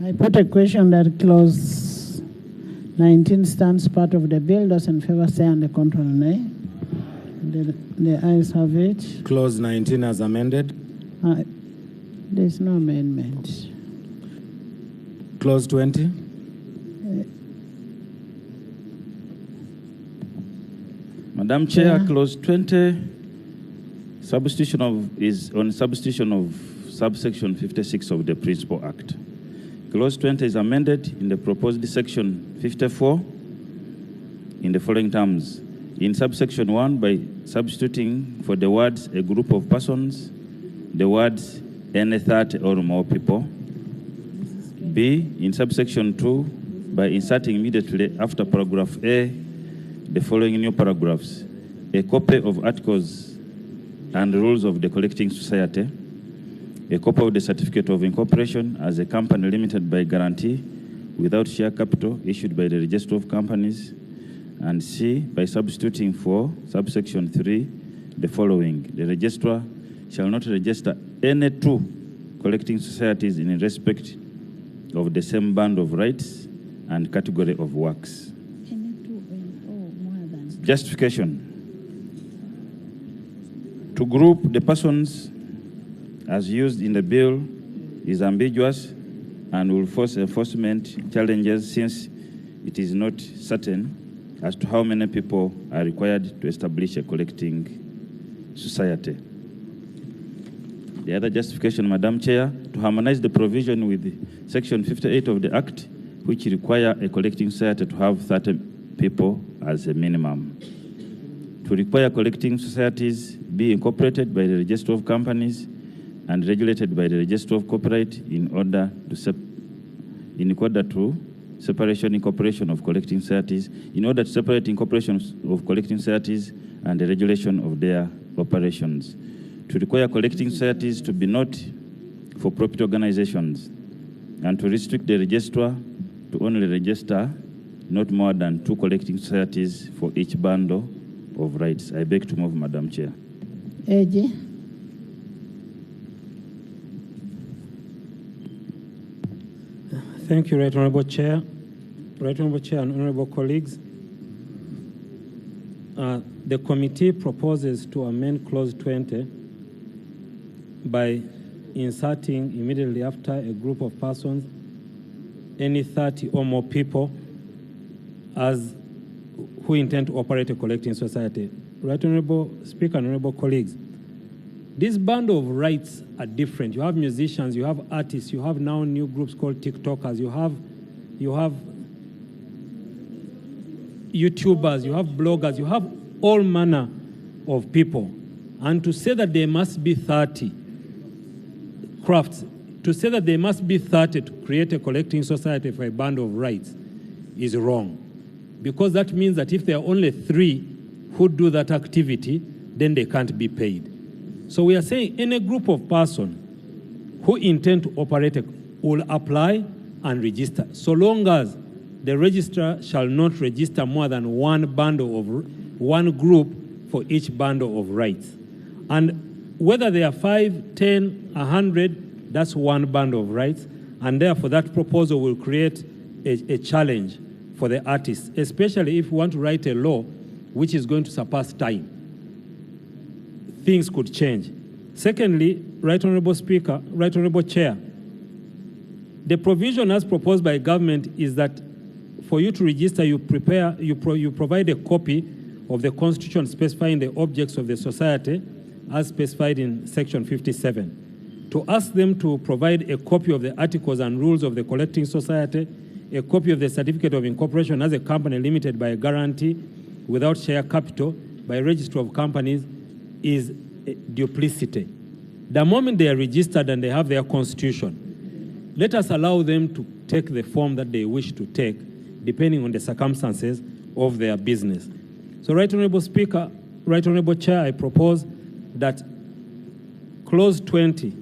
I put a question that clause 19 stands part of the bill. Those in favor say and the contrary nay. The ayes have it. Clause 19 as amended. There's no amendment. Clause 20. Madam Chair, Yeah. clause 20 is on substitution of subsection 56 of the Principal Act. Clause 20 is amended in the proposed section 54 in the following terms. In subsection 1, by substituting for the words a group of persons, the words any 30 or more people. B, in subsection 2, by inserting immediately after paragraph A, the following new paragraphs: a copy of articles and rules of the collecting society, a copy of the certificate of incorporation as a company limited by guarantee without share capital issued by the Register of Companies, and C, by substituting for subsection 3 the following: the registrar shall not register any two collecting societies in respect of the same band of rights and category of works. Justification: to group the persons as used in the bill is ambiguous and will force enforcement challenges, since it is not certain as to how many people are required to establish a collecting society. The other justification, Madam Chair, to harmonize the provision with Section 58 of the Act, which require a collecting society to have 30 people as a minimum. To require collecting societies be incorporated by the Register of Companies and regulated by the Register of Copyright in order to separation incorporation of collecting societies, in order to separate incorporation of collecting societies and the regulation of their operations. To require collecting societies to be not for-profit organizations, and to restrict the registrar to only register not more than 2 collecting societies for each bundle of rights. I beg to move, Madam Chair. Eje? Thank you, Right Honorable Chair. Right Honorable Chair and honorable colleagues, the committee proposes to amend clause 20 by inserting immediately after a group of persons any 30 or more people as who intend to operate a collecting society. Right Honorable Speaker, honorable colleagues, this bundle of rights are different. You have musicians, you have artists, you have now new groups called TikTokers, you have YouTubers, you have bloggers, you have all manner of people. And to say that there must be 30 crafts, to say that there must be 30 to create a collecting society for a bundle of rights is wrong. Because that means that if there are only 3 who do that activity, then they can't be paid. So we are saying any group of persons who intend to operate will apply and register, so long as the registrar shall not register more than one group for each bundle of rights. And whether they are 5, 10, 100, that's one bundle of rights. And therefore, that proposal will create a challenge for the artists, especially if we want to write a law which is going to surpass time. Things could change. Secondly, Right Honorable Speaker, Right Honorable Chair, the provision as proposed by government is that for you to register, you provide a copy of the Constitution specifying the objects of the society as specified in Section 57. To ask them to provide a copy of the articles and rules of the collecting society, a copy of the certificate of incorporation as a company limited by a guarantee without share capital by registry of companies is duplicity. The moment they are registered and they have their constitution, let us allow them to take the form that they wish to take, depending on the circumstances of their business. So, Right Honorable Speaker, Right Honorable Chair, I propose that Clause 20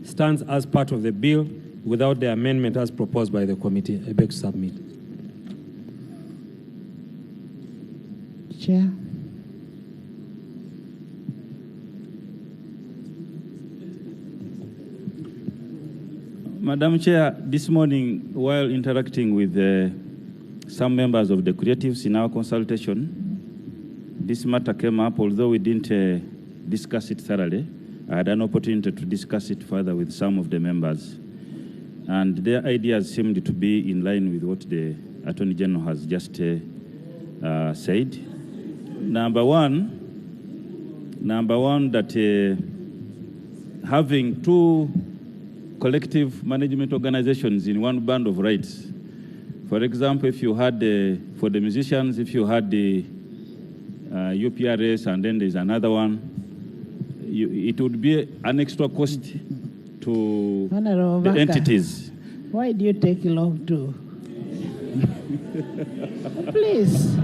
stands as part of the bill without the amendment as proposed by the committee. I beg to submit. Chair. Madam Chair, this morning, while interacting with some members of the creatives in our consultation, this matter came up, although we didn't discuss it thoroughly. I had an opportunity to discuss it further with some of the members. And their ideas seemed to be in line with what the Attorney General has just said. Number one, that having 2 collective management organizations in one band of rights. For example, if you had, for the musicians, if you had the UPRS and then there's another one, it would be an extra cost to the entities. Why do you take long to? Please.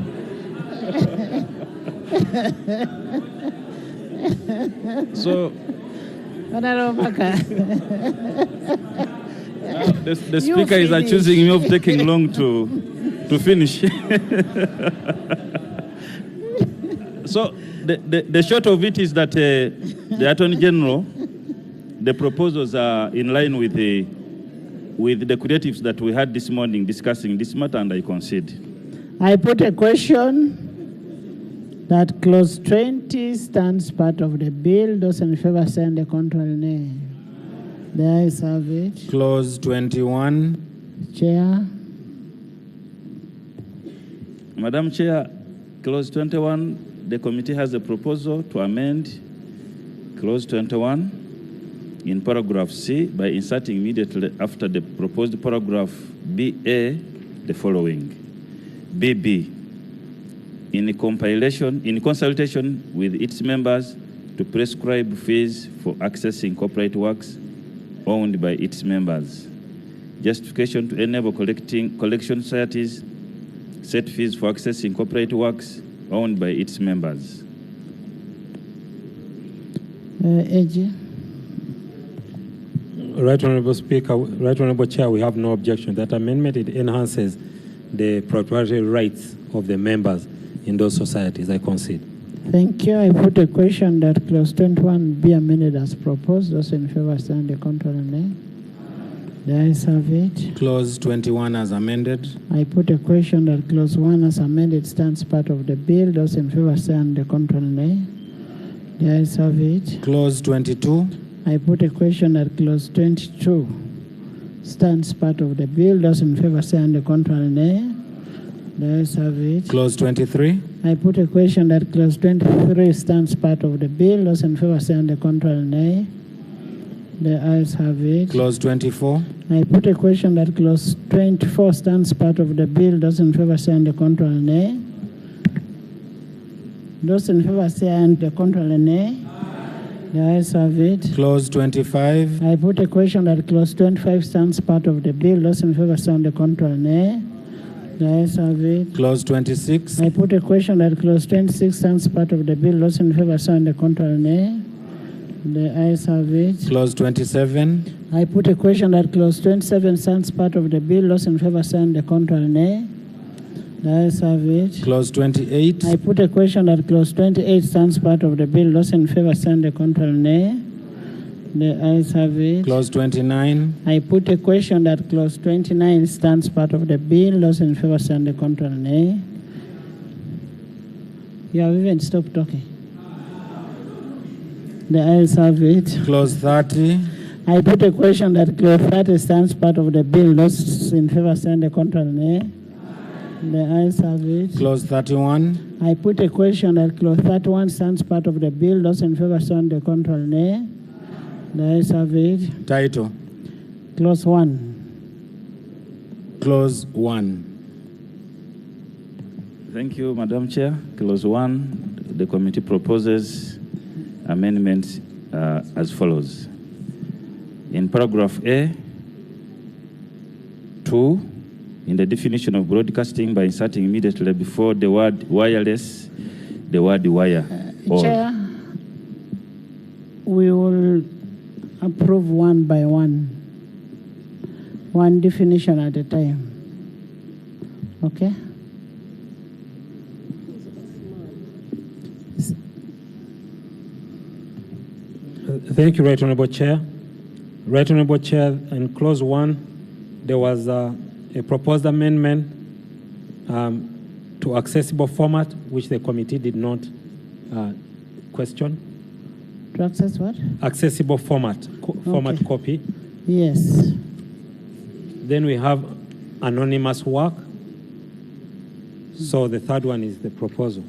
So, the speaker is accusing me of taking long to finish. So the short of it is that the Attorney General, the proposals are in line with the creatives that we had this morning discussing this matter, and I concede. I put a question that Clause 20 stands part of the bill. Those in favor say the contrary nay. The ayes have it. Clause 21. Chair. Madam Chair, Clause 21, the committee has a proposal to amend Clause 21 in paragraph C by inserting immediately after the proposed paragraph BA the following. BB. In consultation with its members to prescribe fees for accessing corporate works owned by its members. Justification to enable collection societies set fees for accessing corporate works owned by its members. AG. Right Honorable Speaker, Right Honorable Chair, we have no objection. That amendment, it enhances the proprietary rights of the members in those societies. I concede. Thank you. I put a question that Clause 21 be amended as proposed. Those in favor stand the contrary nay. The ayes have it. Clause 21 as amended. I put a question that Clause 1 as amended stands part of the bill. Those in favor stand the contrary nay. The ayes have it. Clause 22. I put a question that Clause 22 stands part of the bill. Those in favor stand the contrary nay. The ayes have it. Clause 23. I put a question that clause 23 stands part of the bill. Those in favor say on the contrary, nay. The ayes have it. Clause 24. I put a question that clause 24 stands part of the bill. Those in favor say on the contrary, nay. Those in favor say on the contrary, nay. The ayes have it. Clause 25. I put a question that clause 25 stands part of the bill. Those in favor say on the contrary, nay. The ayes have it. Clause 26. I put a question that clause 26 stands part of the bill. Those in favor say on the contrary, nay. The ayes have it. Clause 27. I put a question that clause 27 stands part of the bill. Those in favor say on the contrary, nay. The ayes have it. Clause 28. I put a question that clause 28 stands part of the bill. Those in favor say on the contrary, nay. The ayes have it. Clause 29. I put a question that clause 29 stands part of the bill. Those in favor say on the contrary, nay. You have even stopped talking. The ayes have it. Clause 30. I put a question that clause 30 stands part of the bill. Those in favor say on the contrary, nay. The ayes have it. Clause 31. I put a question that clause 31 stands part of the bill. Those in favor say on the contrary, nay. The ayes have it. Title. Clause 1. Clause 1. Thank you, Madam Chair. Clause 1, the committee proposes amendments as follows. In paragraph A, 2, in the definition of broadcasting by inserting immediately before the word wireless, the word wire. Chair, we will approve one by one definition at a time. Okay? Thank you, Right Honorable Chair. Right Honorable Chair, in clause 1, there was a proposed amendment to accessible format, which the committee did not question. To access what? Accessible format, format copy. Yes. Then we have anonymous work. So the third one is the proposal.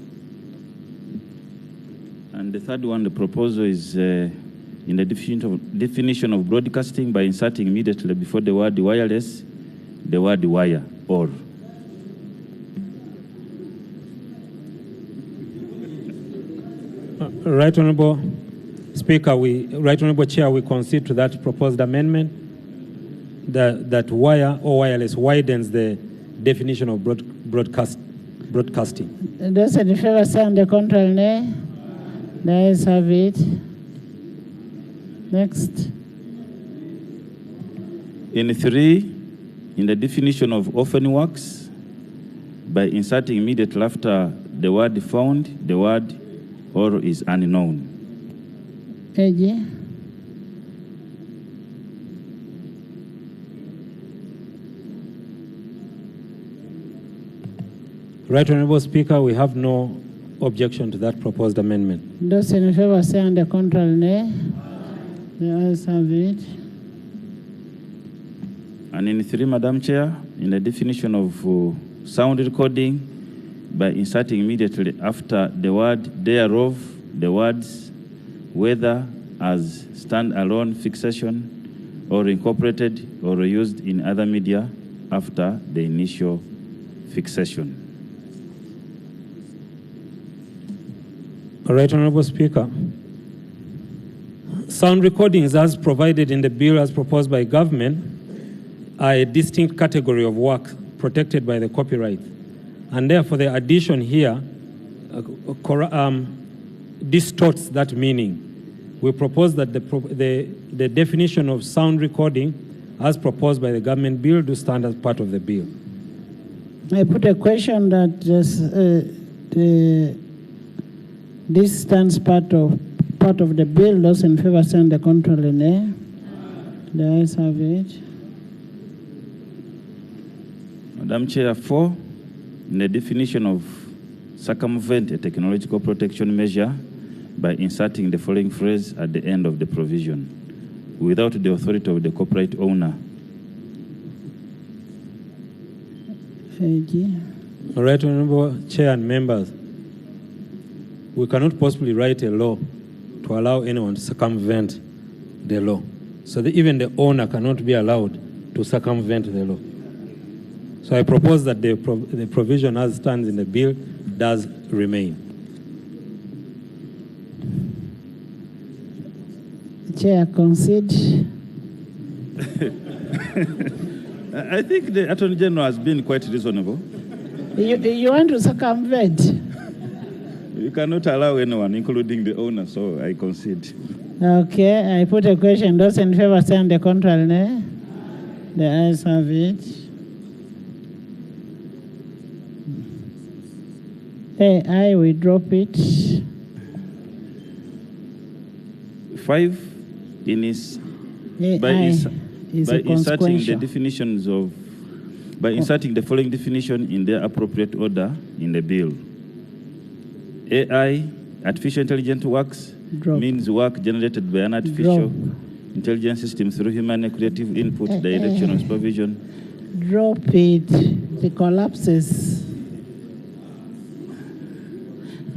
And the third one, the proposal is in the definition of broadcasting by inserting immediately before the word wireless, the word wire, or. Right Honorable Speaker, Right Honorable Chair, we concede to that proposed amendment that wire or wireless widens the definition of broadcasting. Those in favor say on the contrary, nay. The ayes have it. Next. In 3, in the definition of often works, by inserting immediately after the word found, the word or is unknown. AG. Right Honorable Speaker, we have no objection to that proposed amendment. Those in favor say on the contrary, nay. The ayes have it. And in 3, Madam Chair, in the definition of sound recording, by inserting immediately after the word thereof, the words whether as stand-alone fixation or incorporated or used in other media after the initial fixation. All right, Honorable Speaker. Sound recordings as provided in the bill as proposed by government are a distinct category of work protected by the copyright. And therefore the addition here distorts that meaning. We propose that the definition of sound recording as proposed by the government bill do stand as part of the bill. I put a question that this stands part of the bill. Those in favor say on the contrary, nay. The ayes have it. Madam Chair, 4, in the definition of circumvent a technological protection measure by inserting the following phrase at the end of the provision, without the authority of the copyright owner. AG. Right, Honorable Chair and members, we cannot possibly write a law to allow anyone to circumvent the law. So that even the owner cannot be allowed to circumvent the law. So I propose that the provision as stands in the bill does remain. Chair, concede. I think the Attorney General has been quite reasonable. You want to circumvent? You cannot allow anyone, including the owner, so I concede. Okay, I put a question. Those in favor say on the contrary, nay? The ayes have it. I will drop it. 5 in his by inserting the definitions of inserting the following definition in their appropriate order in the bill. AI, artificial intelligence works, means work generated by an artificial intelligence system through human creative input, direction, or supervision. Drop it. It collapses.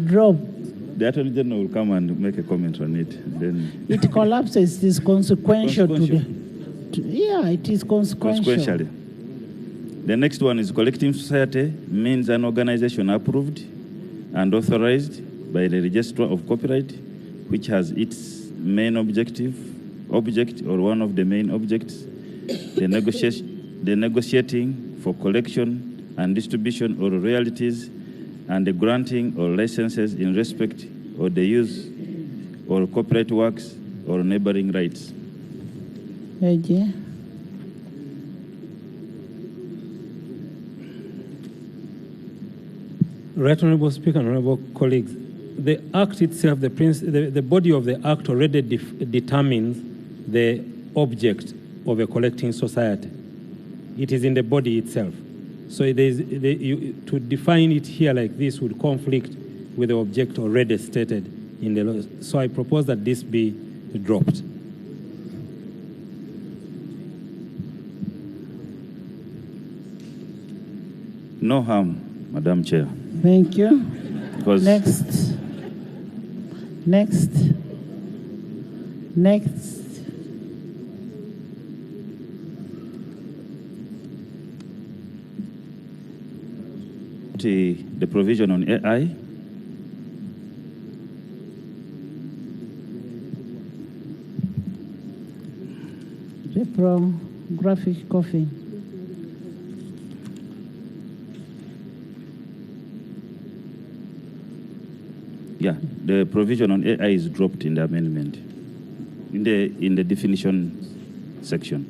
Drop. The Attorney General will come and make a comment on it. Then it collapses. It is consequential to the. Yeah, it is consequential. Consequentially. The next one is collective society, means an organization approved and authorized by the Registrar of Copyright, which has its main object or one of the main objects, the negotiating for collection and distribution of royalties and the granting or licenses in respect of the use or copyright works or neighboring rights. Okay. Right, Honorable Speaker, Honorable colleagues, the Act itself, the body of the Act already determines the object of a collecting society. It is in the body itself. So to define it here like this would conflict with the object already stated in the law. So I propose that this be dropped. No harm, Madam Chair. Thank you. Because Next. the provision on AI. Graphic coffee. Yeah, the provision on AI is dropped in the amendment, in the definition section.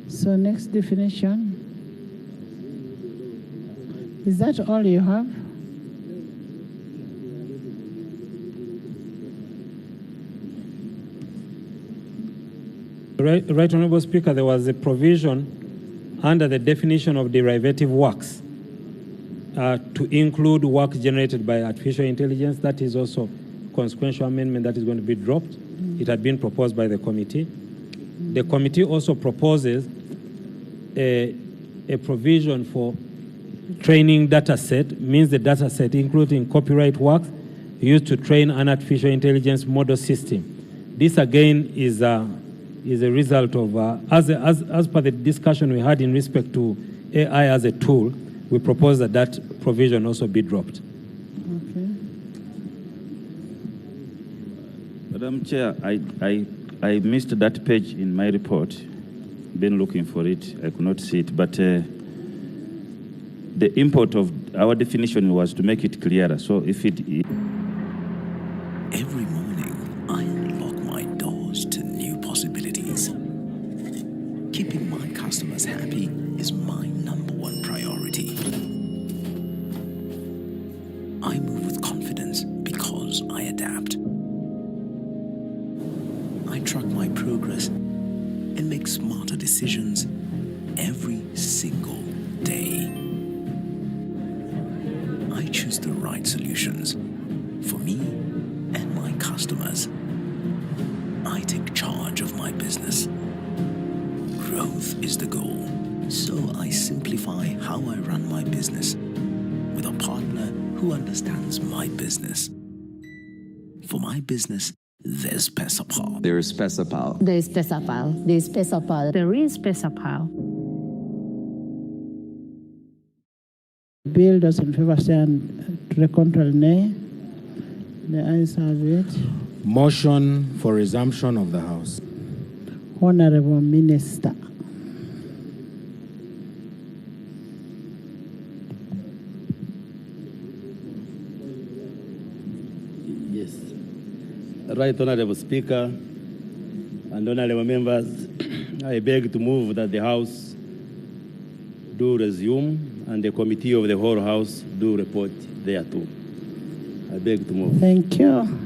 So next definition. Is that all you have? Right, Honorable Speaker, there was a provision under the definition of derivative works to include work generated by artificial intelligence. That is also consequential amendment that is going to be dropped. It had been proposed by the committee. The committee also proposes a provision for training data set, means the data set including copyright works used to train an artificial intelligence model system. This again is a result of, as per the discussion we had in respect to AI as a tool, we propose that that provision also be dropped. Okay. Madam Chair, I missed that page in my report. Been looking for it, I could not see it, but the import of our definition was to make it clearer. So if it... Every morning, I unlock my doors to new possibilities. Keeping my customers happy is my #1 priority. I move with confidence because I adapt. I track my progress and make smarter decisions every single day. I choose the right solutions for me and my customers. I take charge of my business. Growth is the goal, so I simplify how I run my business. with a partner who understands my business. For my business, there's Pesapal. There is Pesapal. There is Pesapal. There is Pesapal. There is Pesapal. Bill, those in favor stand to the contrary, nay. The ayes have it. Motion for resumption of the House. Honorable Minister. Yes. Right Honorable Speaker and honorable members, I beg to move that the House do resume and the committee of the whole House do report thereto. I beg to move. Thank you.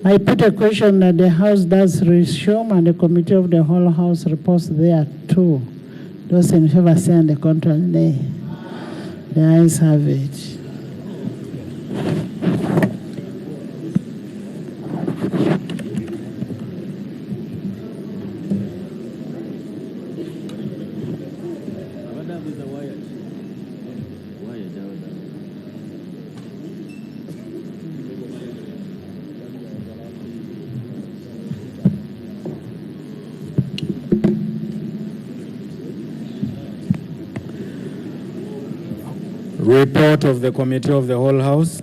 I put a question that the House does resume and the committee of the whole House reports thereto. Those in favor say on the contrary, nay. The ayes have it. Report of the Committee of the Whole House.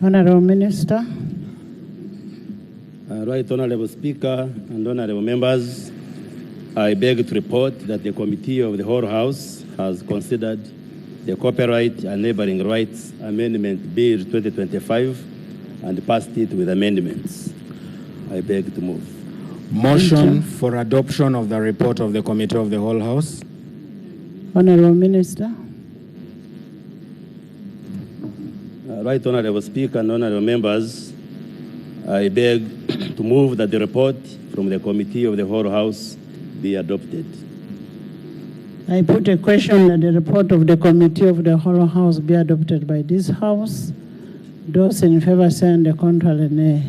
Honorable Minister. Right Honorable Speaker and honorable members, I beg to report that the Committee of the whole House has considered the Copyright and Neighboring Rights Amendment Bill 2025 and passed it with amendments. I beg to move. Motion for adoption of the report of the Committee of the Whole House. Honorable Minister. Right Honorable Speaker and honorable members, I beg to move that the report from the Committee of the whole House be adopted. I put a question that the report of the Committee of the whole House be adopted by this House. Those in favor say on the contrary, nay.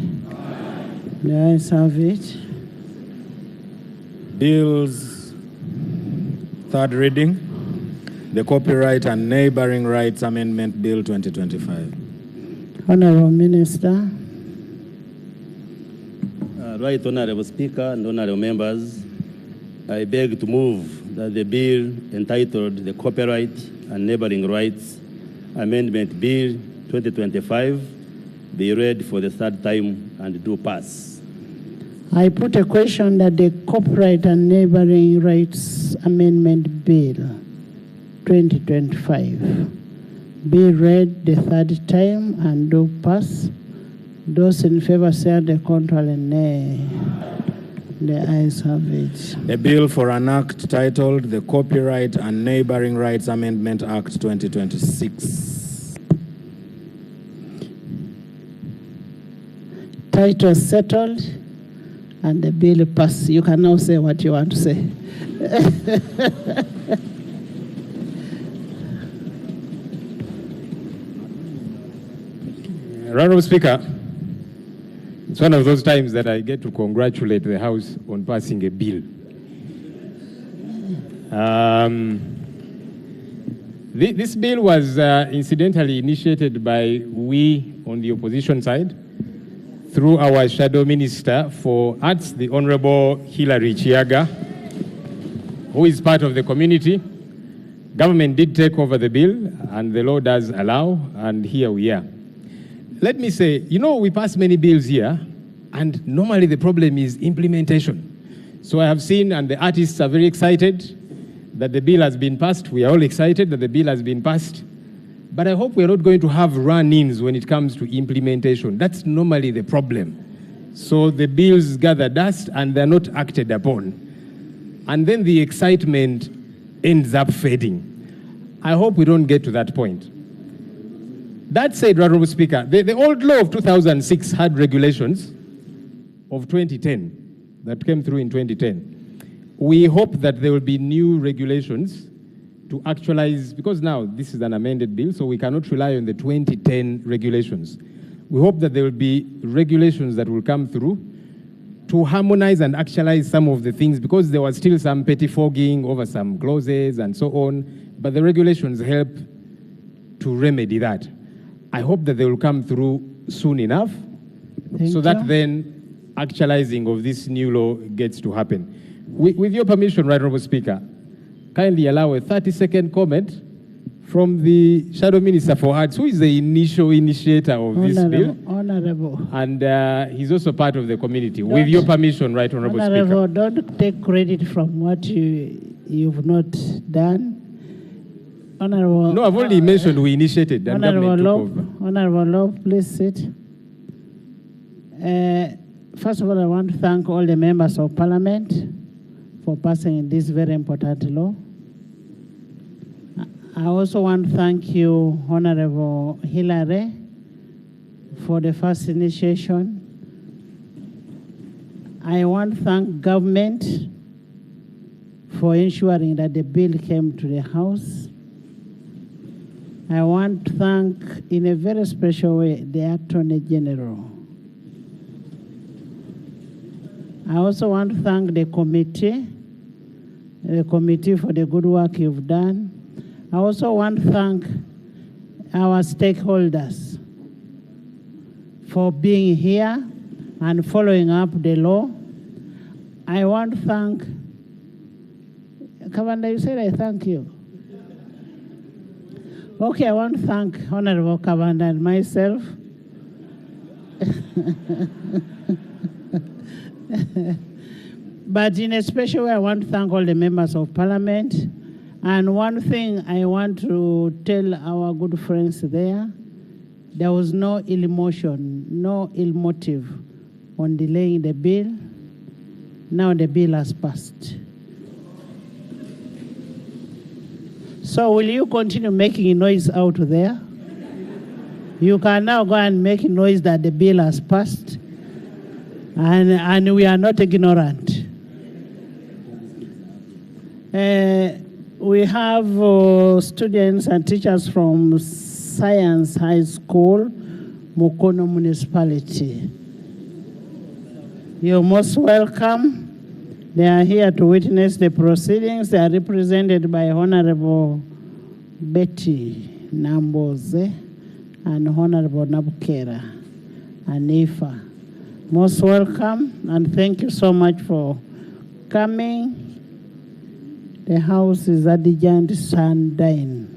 The ayes have it. Bills, third reading, the Copyright and Neighboring Rights Amendment Bill 2025. Honorable Minister. Right Honorable Speaker and honorable members, I beg to move that the bill entitled the Copyright and Neighboring Rights Amendment Bill 2025 be read for the third time and do pass. I put a question that the Copyright and Neighboring Rights Amendment Bill 2025 be read the third time and do pass. Those in favor say the contrary, nay. The ayes have it. A bill for an act titled the Copyright and Neighboring Rights Amendment Act 2026. Title settled and the bill passed. You can now say what you want to say. Honorable Speaker, it's one of those times that I get to congratulate the House on passing a bill. This bill was incidentally initiated by we on the opposition side through our Shadow Minister for Arts, the Honorable Hilary Chiaga, who is part of the community. Government did take over the bill, and the law does allow, and here we are. Let me say, you know, we pass many bills here, and normally the problem is implementation. So I have seen, and the artists are very excited that the bill has been passed. We are all excited that the bill has been passed. But I hope we are not going to have run-ins when it comes to implementation. That's normally the problem. So the bills gather dust, and they're not acted upon. And then the excitement ends up fading. I hope we don't get to that point. That said, Honorable Speaker, the old law of 2006 had regulations of 2010 that came through in 2010. We hope that there will be new regulations to actualize, because now this is an amended bill, so we cannot rely on the 2010 regulations. We hope that there will be regulations that will come through to harmonize and actualize some of the things, because there was still some pettifogging over some clauses and so on, but the regulations help to remedy that. I hope that they will come through soon enough so that then actualizing of this new law gets to happen. With your permission, Right Honourable Speaker, kindly allow a 30-second comment from the Shadow Minister for Arts, who is the initial initiator of this bill. Honourable. And he's also part of the community. With your permission, Right Honourable Speaker. Don't take credit from what you've not done. Honourable. No, I've already mentioned we initiated. And Honourable Law, please sit. First of all, I want to thank all the members of Parliament for passing this very important law. I also want to thank you, Honourable Hillary, for the first initiation. I want to thank government for ensuring that the bill came to the House. I want to thank, in a very special way, the Attorney General. I also want to thank the committee for the good work you've done. I also want to thank our stakeholders for being here and following up the law. I want to thank, Commander, you said I thank you. Okay, I want to thank Honourable Commander and myself. But in a special way, I want to thank all the members of Parliament. And one thing I want to tell our good friends there was no ill emotion, no ill motive on delaying the bill. Now the bill has passed. So will you continue making noise out there? You can now go and make noise that the bill has passed. And we are not ignorant. We have students and teachers from Science High School, Mukono Municipality. You're most welcome. They are here to witness the proceedings. They are represented by Honorable Betty Namboze and Honorable Nabukera and Ifa. Most welcome, and thank you so much for coming. The house is Adijant Sandine.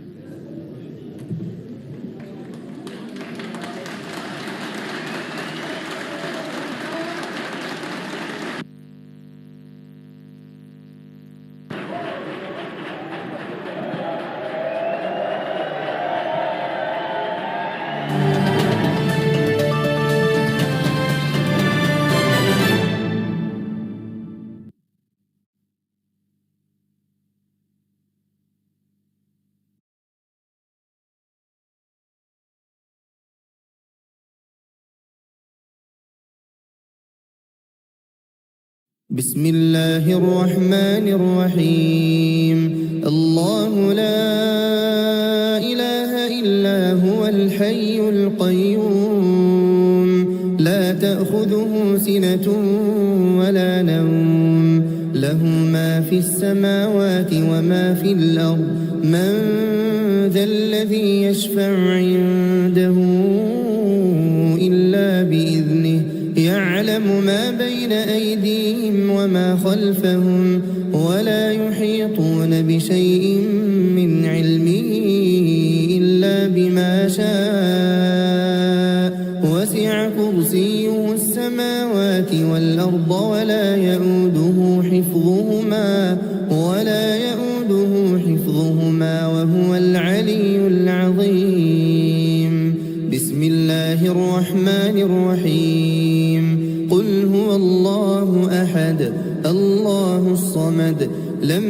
بسم الله الرحمن الرحيم الله لا إله إلا هو الحي القيوم لا تأخذه سنة ولا نوم له ما في السماوات وما في الأرض من ذا الذي يشفع عنده إلا بإذنه يعلم ما بين أيديهم وما خلفهم ولا يحيطون بشيء من علمه إلا بما شاء وسع كرسيه السماوات والأرض ولا يؤوده حفظهما وهو العلي العظيم بسم الله الرحمن الرحيم قل هو الله أحد الله الصمد لم